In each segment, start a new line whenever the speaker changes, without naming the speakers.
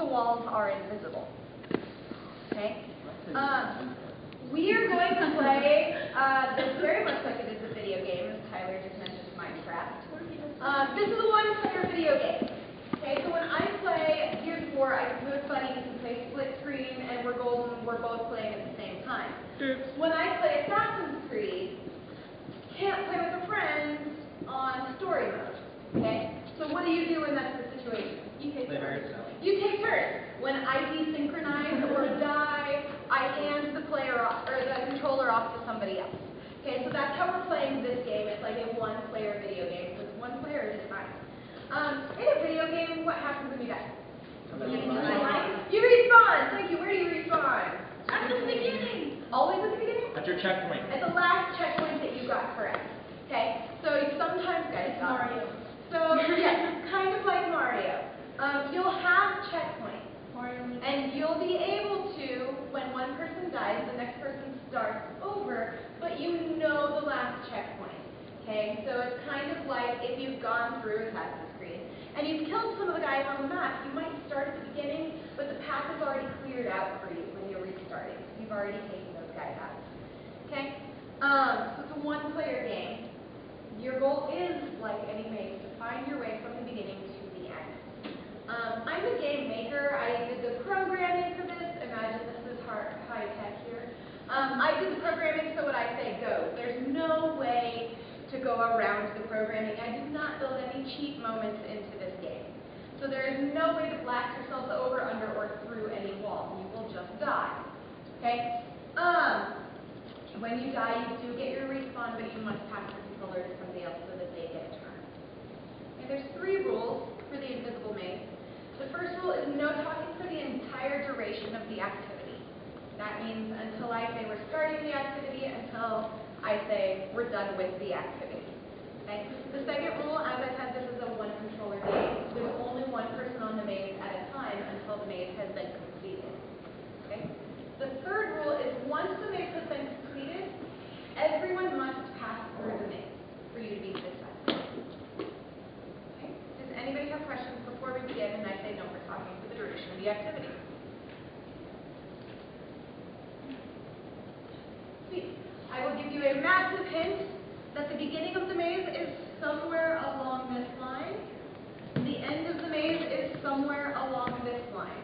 the walls are invisible. Okay? We are going to play this very much like it is a video game, as Tyler just mentioned Minecraft. This is a one-player video game. Okay, so when I play Gears of War, I can do it funny, we can play split screen, and we're golden, we're both playing at the same time. When I play Assassin's Creed, can't play with a friend on story mode. Okay? So what do you do when that's the situation? You take turns. You take turns. When I desynchronize or die, I hand the player off, or the controller off to somebody else. Okay, so that's how we're playing this game. It's like a one-player video game. So it's one player at a time. In a video game, what happens when you die? You respawn. Thank you. Where do you respawn?
At the beginning.
Always at the beginning?
At your checkpoint.
At the last checkpoint that you got correct. Okay, so sometimes, guys,
Mario.
So, yeah, kind of like Mario. You'll have checkpoints. And you'll be able to, when one person dies, the next person starts over, but you know the last checkpoint. Okay, so it's kind of like if you've gone through Assassin's Creed and you've killed some of the guys on the map, you might start at the beginning, but the path is already cleared out for you when you're restarting. You've already taken those guys out. Okay, so it's a one-player game. Your goal is, like any maze, to find your way from the beginning to the end. I'm the game maker. I did the programming for this. Imagine this is high tech here. I did the programming, so when I say go, there's no way to go around the programming. I did not build any cheat moments into this game. So there is no way to blast yourself over, under, or through any wall. You will just die. Okay? When you die, you do get your respawn, but you must pass the controller to somebody else so that they get a turn. Okay, there's 3 rules for the invisible maze. The first rule is no talking for the entire duration of the activity. That means until I say we're starting the activity, until I say we're done with the activity. Okay? The second rule, as I said, this is a one-controller game. There's only one person on the maze at a time until the maze has been completed. Okay? The third rule is once the maze has been completed, everyone must pass through the maze for you to be successful. Okay? Does anybody have questions before we begin and I say no, we're talking for the duration of the activity? Sweet. I will give you a massive hint that the beginning of the maze is somewhere along this line. The end of the maze is somewhere along this line.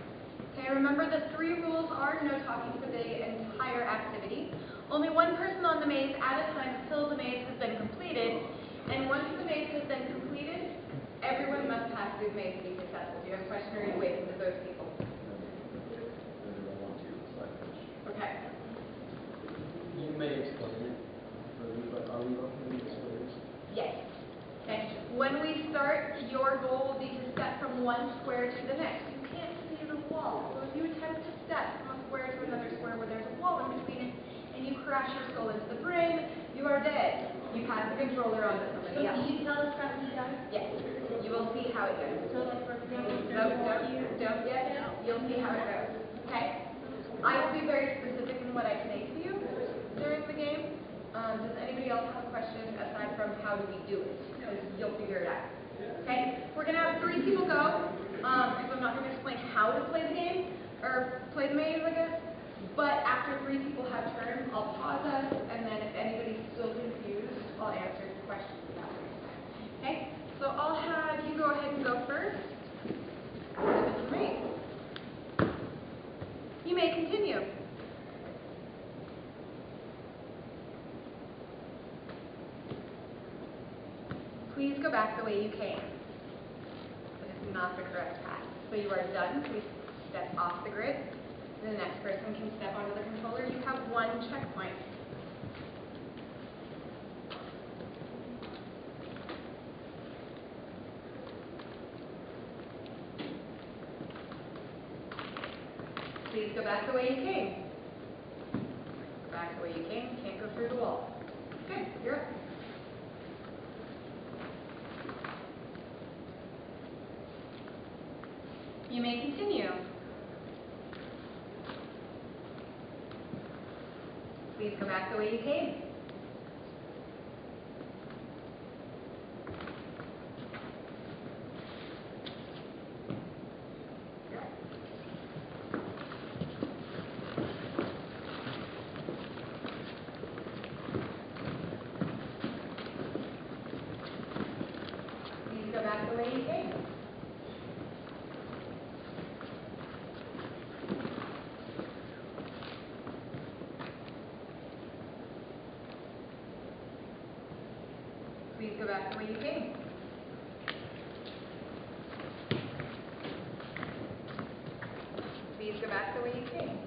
Okay, remember the 3 rules are no talking for the entire activity. Only one person on the maze at a time until the maze has been completed. And once the maze has been completed, everyone must pass through the maze to be successful. Do you have a question or are you waiting for those people? Okay.
You may explain it further, but are we looking at the squares?
Yes. Okay. When we start, your goal will be to step from one square to the next. You can't see the wall. So if you attempt to step from a square to another square where there's a wall in between it, and you crash your skull into the frame, you are dead. You pass the controller on to somebody else.
Can you tell us how we die?
Yes. You will see how it goes.
So like for example,
Don't yet. You'll see how it goes. Okay? I will be very specific in what I say to you during the game. Does anybody else have a question aside from how do we do it? Because you'll figure it out. Okay? We're going to have 3 people go, because I'm not going to explain how to play the game, or play the maze, I guess. But after 3 people have turns, I'll pause us, and then if anybody's still confused, I'll answer the questions about it. Okay? So I'll have you go ahead and go first. Mr. Maze. You may continue. Please go back the way you came. This is not the correct path. So you are done. Please step off the grid. The next person can step onto the controller. You have 1 checkpoint. Please go back the way you came. Go back the way you came. Can't go through the wall. Okay, you're up. You may continue. Please go back the way you came. the way you came. Please go back the way you came. Please go back the way you came.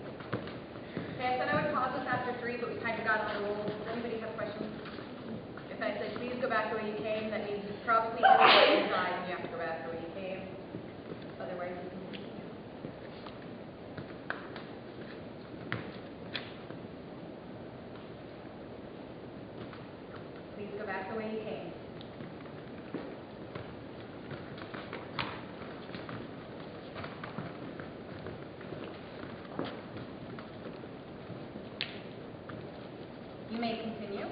Okay, I said I would pause this after 3, but we kind of got on the rules. Does anybody have questions? If I said, please go back the way you came, that means it's probably everybody inside and you have to go back the way you came. Otherwise, you can continue. Please go back the way you came. You may continue.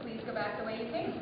Please go back the way you came.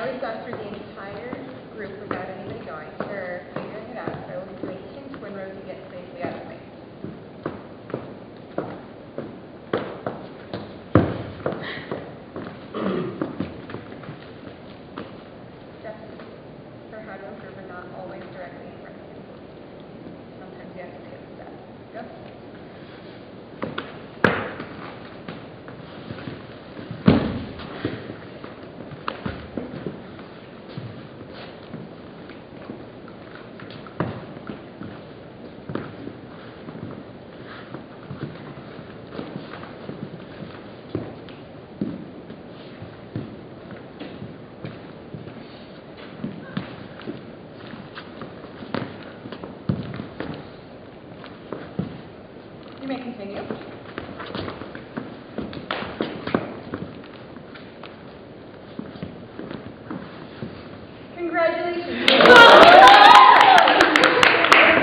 We've gone through the entire group without anybody going, or figuring it out. So we'll be doing hints when Rosie gets safely out of the way. Steps for how to improve are not always directly in front of you. Sometimes you have to skip steps. Go. You may continue. Congratulations.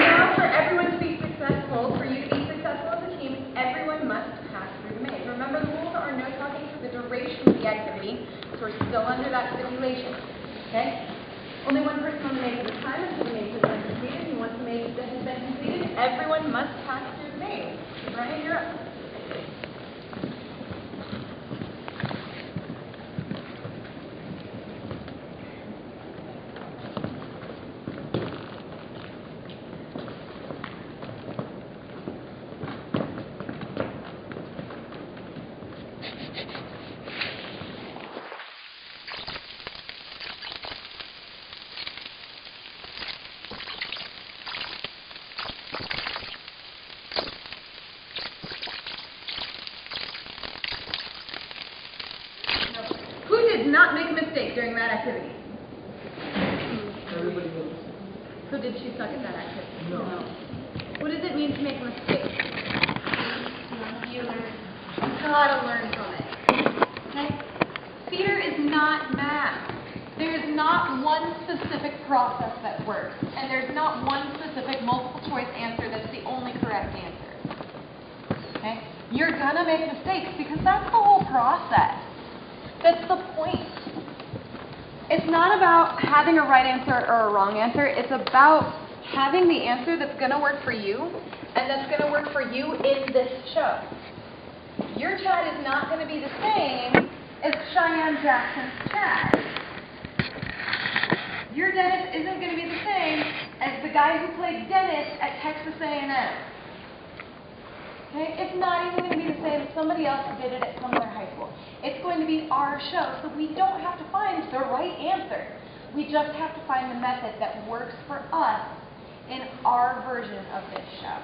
Now for everyone to be successful, for you to be successful as a team, everyone must pass through the maze. Remember, the rules are no talking for the duration of the activity, so we're still under that stipulation. Okay? Only one person on the maze at a time until the maze has been completed, and once the maze has been completed, everyone must pass through the maze. Brian, you're up. Not make a mistake during that activity.
Everybody knows.
So did she suck at that activity?
No.
What does it mean to make a mistake? You learn. You gotta learn from it. Okay? Theater is not math. There's not one specific process that works, and there's not one specific multiple choice answer that's the only correct answer. Okay? You're gonna make mistakes because that's the whole process. That's the point. It's not about having a right answer or a wrong answer. It's about having the answer that's going to work for you and that's going to work for you in this show. Your Chad is not going to be the same as Cheyenne Jackson's Chad. Your Dennis isn't going to be the same as the guy who played Dennis at Texas A&M. Okay? It's not even going to be the same as somebody else who did it at some other high school. It's going to be our show, so we don't have to find the right answer. We just have to find the method that works for us in our version of this show.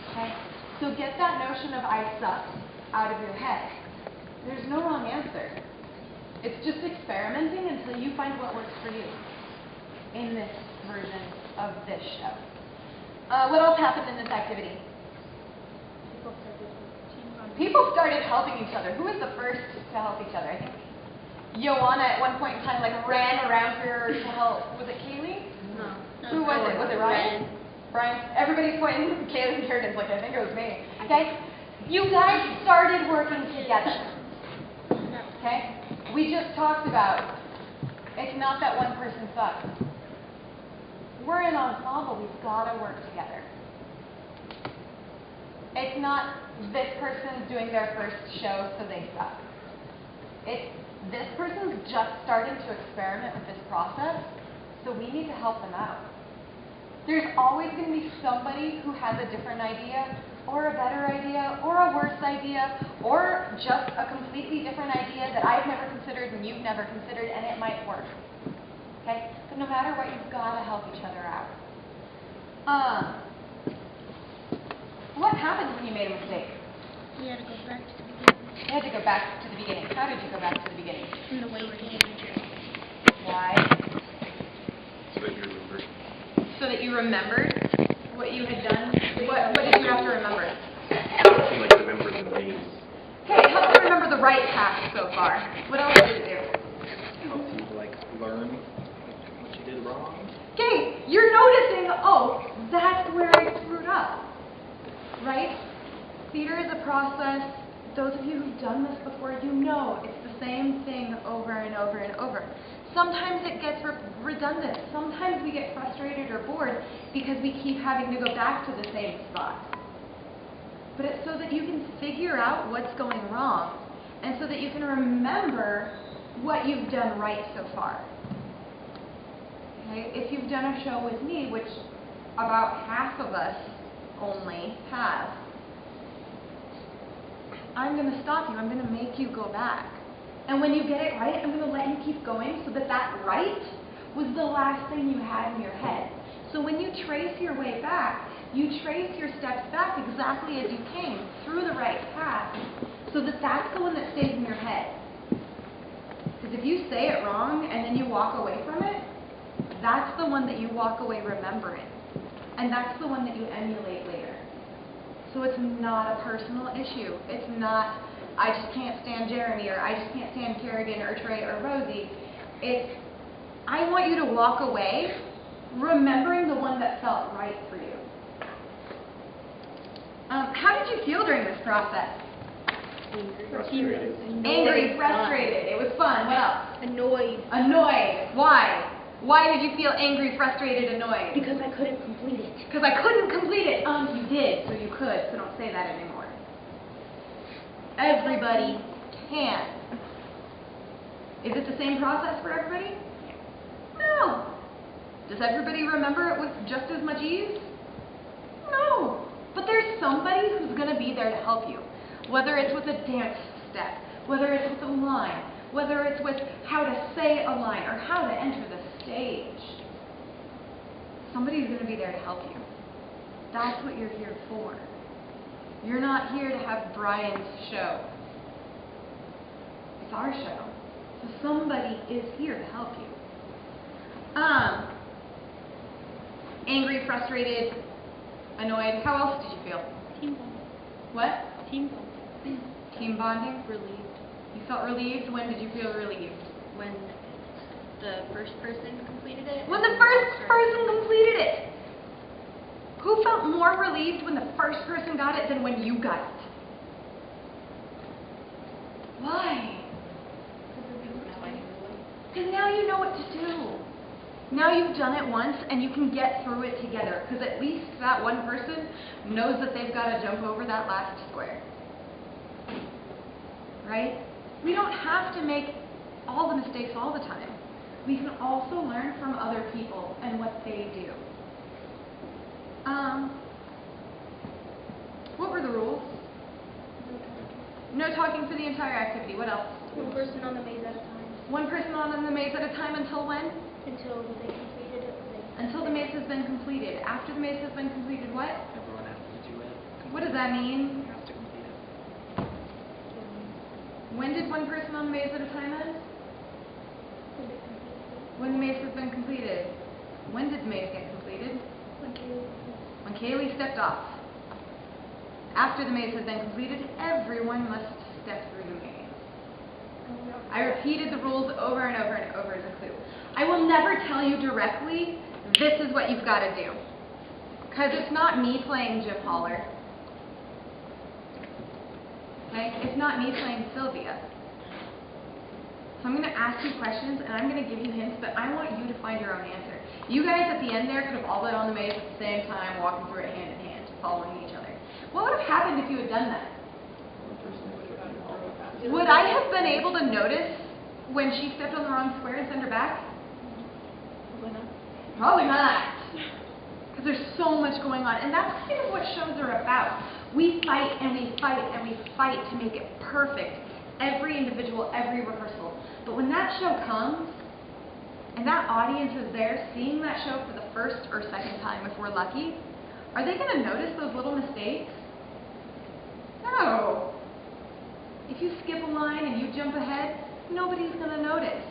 Okay? So get that notion of I suck out of your head. There's no wrong answer. It's just experimenting until you find what works for you in this version of this show. What else happened in this activity? People started helping each other. Who was the first to help each other? I think Joanna at one point in time ran around her to help. Was it Kaylee?
No.
Who was it? Was it Ryan? Brian? Everybody's pointing. Kaylee and Kerrigan's I think it was me. Okay? You guys started working together. Okay? We just talked about it's not that one person sucks. We're an ensemble. We've got to work together. It's not this person's doing their first show, so they suck. It's this person's just starting to experiment with this process, so we need to help them out. There's always going to be somebody who has a different idea, or a better idea, or a worse idea, or just a completely different idea that I've never considered and you've never considered, and it might work. Okay? But no matter what, you've got to help each other out. What happened when you made a mistake?
We had to go back to the beginning.
You had to go back to the beginning. How did you go back to the beginning?
In the way we did it.
Why?
So that you remember.
So that you remembered what you had done? What did you have to remember?
Like remember the names.
Okay, it helps you remember the right path so far. What else did it do?
Helps you learn what you did wrong.
Okay, you're noticing, oh, that's where I screwed up. Right? Theater is a process. Those of you who've done this before, you know it's the same thing over and over and over. Sometimes it gets redundant. Sometimes we get frustrated or bored because we keep having to go back to the same spot. But it's so that you can figure out what's going wrong and so that you can remember what you've done right so far. Okay? If you've done a show with me, which about half of us only have, I'm going to stop you. I'm going to make you go back. And when you get it right, I'm going to let you keep going so that that right was the last thing you had in your head. So when you trace your way back, you trace your steps back exactly as you came through the right path so that that's the one that stays in your head. Because if you say it wrong and then you walk away from it, that's the one that you walk away remembering. And that's the one that you emulate later. So it's not a personal issue. It's not, I just can't stand Jeremy, or I just can't stand Kerrigan, or Trey, or Rosie. It's, I want you to walk away remembering the one that felt right for you. How did you feel during this process?
Frustrated.
Angry, frustrated. It was fun. What else?
Annoyed.
Annoyed. Why? Why did you feel angry, frustrated, annoyed?
Because I couldn't complete it.
Because I couldn't complete it. You did, so you could, so don't say that anymore. Everybody can. Is it the same process for everybody? No. Does everybody remember it with just as much ease? No. But there's somebody who's going to be there to help you. Whether it's with a dance step, whether it's with a line, whether it's with how to say a line or how to enter the stage. Somebody's going to be there to help you. That's what you're here for. You're not here to have Brian's show. It's our show. So somebody is here to help you. Angry, frustrated, annoyed. How else did you feel?
Team bonding.
What?
Team bonding.
Team bonding?
Relieved.
You felt relieved? When did you feel relieved?
When the first person completed it.
When the first person completed it! Who felt more relieved when the first person got it than when you got it? Why? Because now you know what to do. Now you've done it once and you can get through it together, because at least that one person knows that they've got to jump over that last square. Right? We don't have to make all the mistakes all the time. We can also learn from other people and what they do. What were the rules? No talking for the entire activity. What else?
One person on the maze at a time.
One person on the maze at a time until when?
Until they completed it.
Until the maze has been completed. After the maze has been completed, what?
Everyone has to do it.
What does that mean?
Has to complete it.
When did one person on the maze at a time end? When the maze has been completed. When did the maze get completed? When Kaylee stepped off. After the maze has been completed, everyone must step through the maze. I repeated the rules over and over and over as a clue. I will never tell you directly, this is what you've got to do. Because it's not me playing Jim Holler. Okay? It's not me playing Sylvia. So I'm going to ask you questions and I'm going to give you hints, but I want you to find your own answer. You guys at the end there could have all been on the maze at the same time, walking through it hand in hand, following each other. What would have happened if you had done that? Would I have been able to notice when she stepped on the wrong square and send her back? Probably not. Because there's so much going on. And that's kind of what shows are about. We fight and we fight and we fight to make it perfect. Every individual, every rehearsal. But when that show comes, and that audience is there seeing that show for the first or second time if we're lucky, are they going to notice those little mistakes? No. If you skip a line and you jump ahead, nobody's going to notice.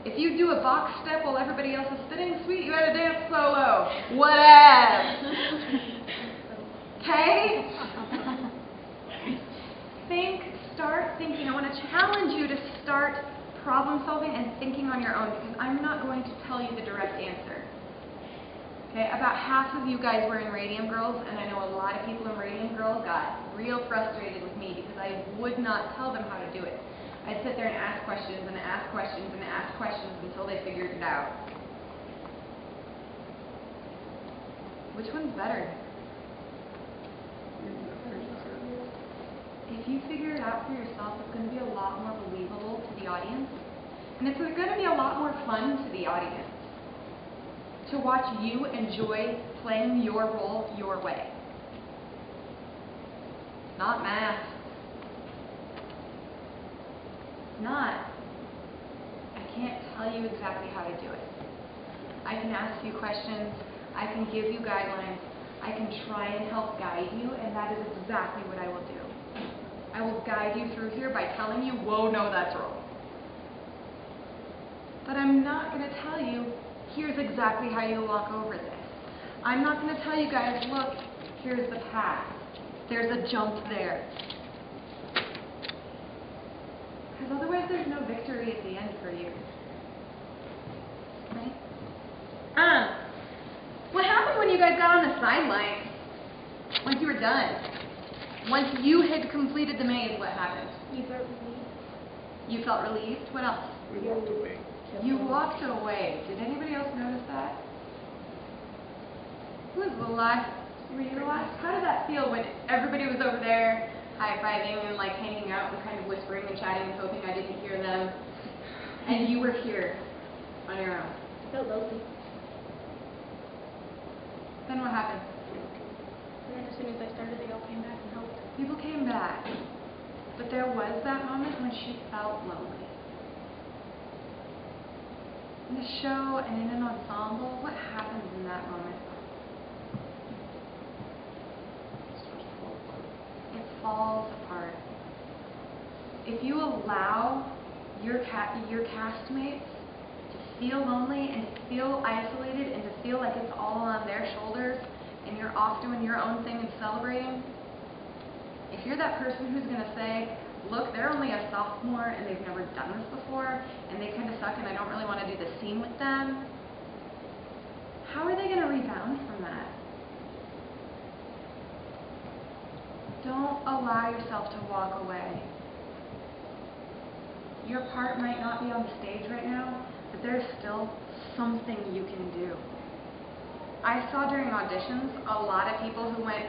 If you do a box step while everybody else is spinning, sweet, you had a dance solo. Whatever. Okay? Start thinking. I want to challenge you to start problem solving and thinking on your own, because I'm not going to tell you the direct answer. Okay, about half of you guys were in Radium Girls, and I know a lot of people in Radium Girls got real frustrated with me because I would not tell them how to do it. I'd sit there and ask questions and ask questions and ask questions until they figured it out. Which one's better? If you figure it out for yourself, it's going to be a lot more believable to the audience. And it's going to be a lot more fun to the audience to watch you enjoy playing your role your way. Not math. Not. I can't tell you exactly how to do it. I can ask you questions. I can give you guidelines. I can try and help guide you, and that is exactly what I will do. I will guide you through here by telling you, whoa, no, that's wrong. But I'm not going to tell you, here's exactly how you walk over this. I'm not going to tell you guys, look, here's the path. There's a jump there. Because otherwise there's no victory at the end for you. Right? What happened when you guys got on the sideline? Once you were done? Once you had completed the maze, what happened?
You felt relieved.
You felt relieved? What else?
We walked away.
You walked away. Did anybody else notice that? Who was the last? Were you the last? How did that feel when everybody was over there high-fiving and like hanging out and kind of whispering and chatting and hoping I didn't hear them, and you were here on your own?
Felt lonely.
Then what happened?
And then as soon as I started, they all came back and helped.
People came back, but there was that moment when she felt lonely. In a show and in an ensemble, what happens in that moment? It falls apart. If you allow your castmates to feel lonely and to feel isolated and to feel like it's all on their shoulders and you're off doing your own thing and celebrating, if you're that person who's going to say, look, they're only a sophomore and they've never done this before and they kind of suck and I don't really want to do the scene with them, how are they going to rebound from that? Don't allow yourself to walk away. Your part might not be on the stage right now,
but there's still something you can do. I saw during auditions a lot of people who went,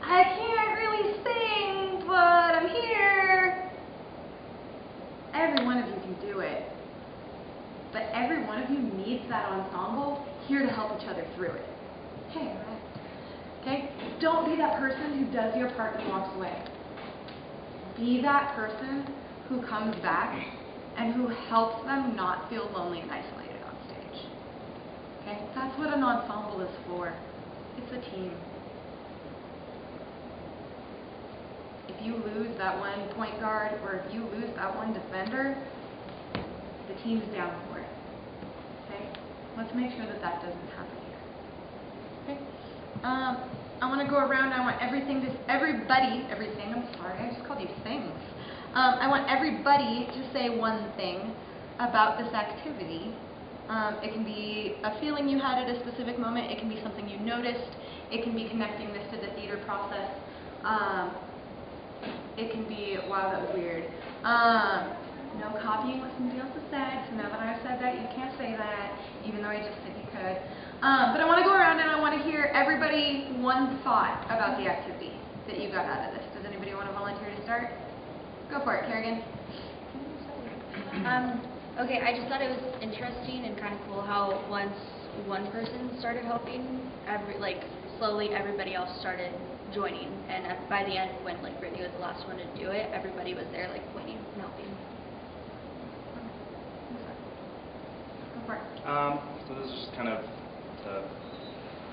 I can't really sing, but I'm here. Every one of you can do it. But every one of you needs that ensemble here to help each other through it. Hey, right? Okay? Don't be that person who does your part and walks away. Be that person who comes back and who helps them not feel lonely and isolated on stage. Okay? That's what an ensemble is for. It's a team. If you lose that one point guard or if you lose that one defender, the team's down for it. Okay? Let's make sure that that doesn't happen here. Okay? I want to go around. I want everything, I'm sorry, I just called you things. I want everybody to say one thing about this activity. It can be a feeling you had at a specific moment. It can be something you noticed. It can be connecting this to the theater process. It can be, wow, that was weird. No copying what somebody else has said, so now that I've said that, you can't say that, even though I just said you could. But I want to go around and I want to hear everybody one thought about the activity that you got out of this. Does anybody want to volunteer to start? Go for it, Kerrigan.
Okay, I just thought it was interesting and kind of cool how once one person started helping, slowly everybody else started joining. And by the end, when Brittany was the last one to do it, everybody was there pointing and helping.
So this is just kind of to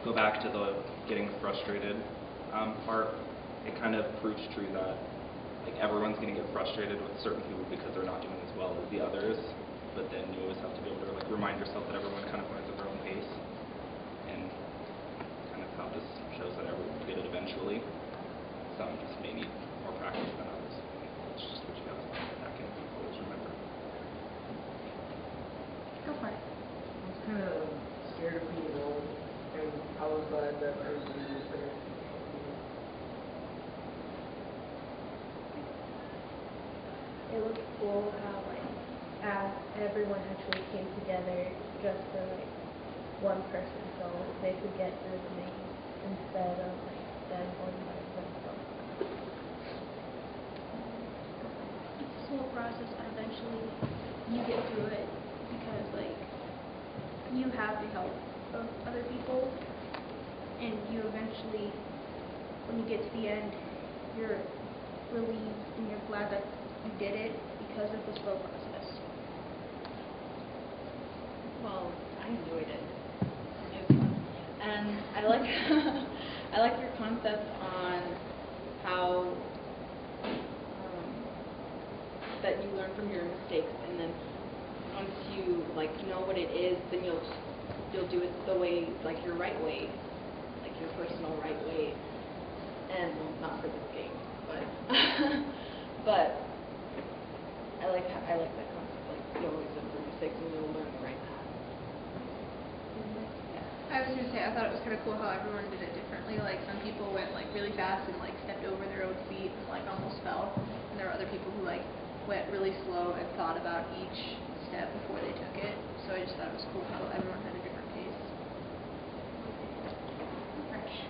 go back to the getting frustrated part. It kind of proves true that everyone's going to get frustrated with certain people because they're not doing as well as the others. But then you always have to be able to remind yourself that everyone kind of learns at their own pace, and kind of how this shows that everyone will get it eventually. Some just may need more practice than others. It's just what you have back in always remember.
Go for it.
I was kind of scared of being alone, and I was glad that everybody was there.
It was cool how everyone actually came together just for one person, so they could get through the main instead of them going by themselves.
It's this whole process, and eventually you get through it because you have the help of other people, and you eventually, when you get to the end, you're relieved and you're glad that you did it because of the slow process.
Well, I enjoyed it. It was fun. And I like I like your concept on how that you learn from your mistakes, and then once you know what it is, then you'll do it the way your right way, your personal right way. And well, not for this game, but but I like that concept. You always learn from mistakes and you'll learn the right path.
I was going to say, I thought it was kind of cool how everyone did it differently. Some people went really fast and stepped over their own feet and almost fell. And there were other people who went really slow and thought about each step before they took it. So I just thought it was cool how everyone had a different pace.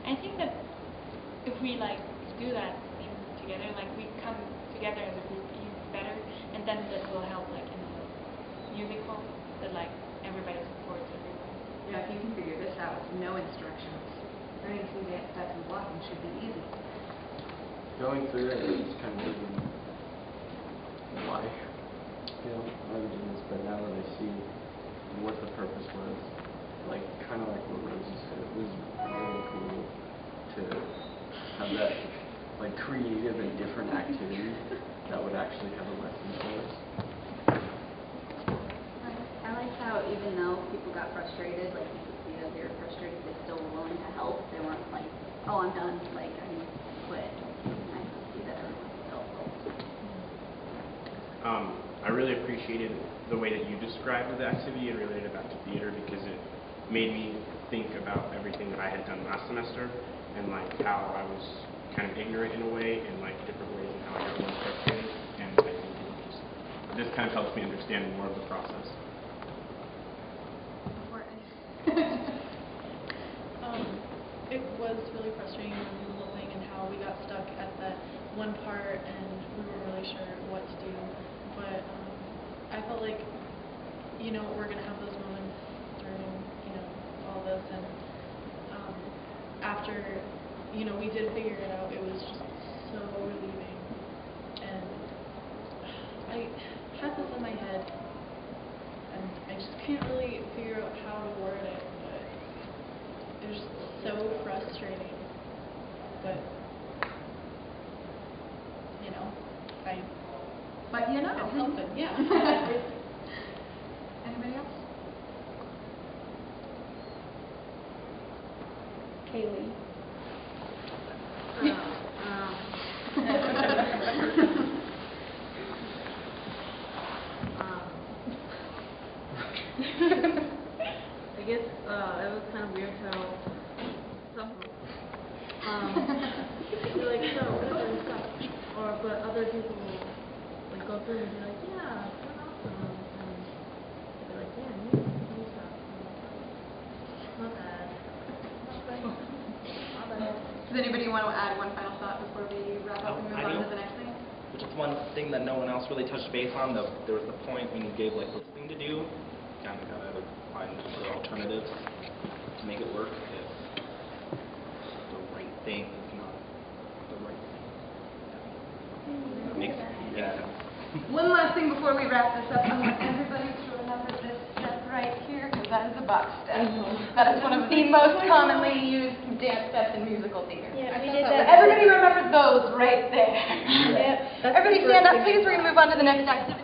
I think that if we do that thing together, we come together as a group even better, and then that will help in the musical that everybody supports everyone.
Yeah, if you can figure this out with no instructions, learning some dance steps and walking should be easy.
Going through it is kind of thinking, why? I was doing this, but now that I see what the purpose was, kind of like what Rosie said, it was really cool to have that creative and different activity that would actually have a lesson for us.
I liked how even though people got frustrated, you could see that they were frustrated, they still were willing to help. They weren't oh, I'm done, I need to quit. I could see that everyone still helped.
I really appreciated the way that you described the activity and related it back to theater, because it made me think about everything that I had done last semester and how I was kind of ignorant in a way, and different ways in how I got more frustrated. And I think this kind of helps me understand more of the process.
was really frustrating with the whole thing and how we got stuck at that one part and we weren't really sure what to do. But I felt like, we're going to have those moments during, all this. And after, we did figure it out, it was just so relieving. And I had this in my head, and I just can't really figure out how to word it, but it was just so frustrating. But, it's something, yeah.
Anybody else?
Kaylee.
I guess it was kind of weird how some you're like, no, whatever, stop. But other people like go through and be like, yeah, that's awesome. And they'd be like, yeah, you stop. Not bad. Not bad.
Does anybody want to add one final thought before we wrap up and move on to the next thing?
Which is one thing that no one else really touched base on. There was the point when you gave like this thing to do. Kind of gotta find other alternatives to make it work if the right thing is not the right thing. That makes sense.
One last thing before we wrap this up. I want everybody to remember this step right here, because that is a box step. That is one of the most commonly used dance steps in musical theater.
Yeah, we did that.
Everybody remember those right there.
Yep.
Everybody stand up, please. We're going to move on to the next activity.